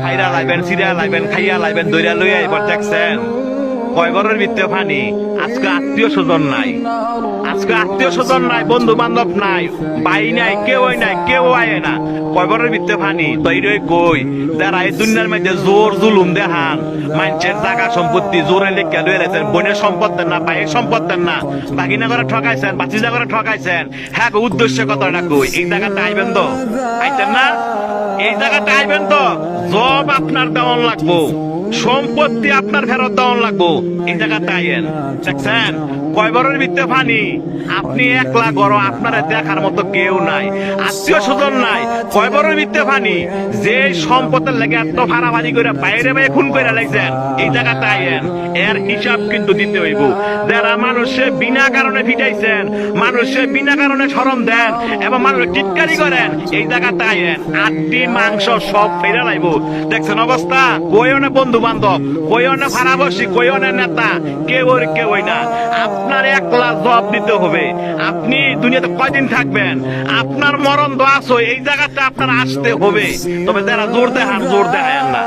খাইরা লাইবেন, Syria লাইবেন, খাইয়া লাইবেন, দইরা লইয়া এবার দেখছেন কয় ঘরের ভিতরে পানি। আজকে আত্মীয় স্বজন নাই, আজকে আত্মীয় স্বজন নাই, বন্ধু বান্ধব নাই, ভাই নাই, কেউই নাই, কেউ আয় না, কয় ঘরের ভিতরে পানি। তৈরি কই যারা এই দুনিয়ার মধ্যে জোর জুলুম দেখান, মানুষের জায়গা সম্পত্তি জোরে লেখা লয়ে রেখেছেন, বোনের সম্পদ দেন না, ভাইয়ের সম্পদ দেন না, বাগিনা করে ঠকাইছেন, বাচিজা করে ঠকাইছেন, হ্যাঁ উদ্দেশ্য কথাটা কই এই জায়গাটা আইবেন তো, আইতেন না? এই জায়গাটা আইবেন তো, জব আপনার দেওয়ান লাগবো, সম্পত্তি আপনার ফেরত দেওয়ান লাগবো, এই জায়গাটা আইয়েন। দেখছেন কয় বরের ভিতরে পানি, আপনি একলা গড়, আপনারা দেখার মতো কেউ নাই, আত্মীয় স্বজন নাই, কয় বরের ভিতরে পানি। যে সম্পদের লেগে এত ভাড়াভাড়ি করে বাইরে বাইরে খুন করে লাগছেন, এই জায়গাটা আইয়েন, এর হিসাব কিন্তু দিতে হইব। যারা মানুষে বিনা কারণে ফিটাইছেন, মানুষে বিনা কারণে শরম দেন এবং মানুষ টিটকারি করেন, এই জায়গাটা আইয়েন, আড্ডি মাংস সব ফেরা লাইব। দেখছেন অবস্থা, কই অনেক বন্ধু বান্ধব, কই অনেক ভাড়াবাসী, কই অনেক নেতা, কেউই না। আপনার একলা জবাব দিতে হবে। আপনি দুনিয়াতে কয়দিন থাকবেন, আপনার মরণ তো আসো, এই জায়গাটা আপনার আসতে হবে। তবে যারা জোর দেখান, জোর দেখায় না।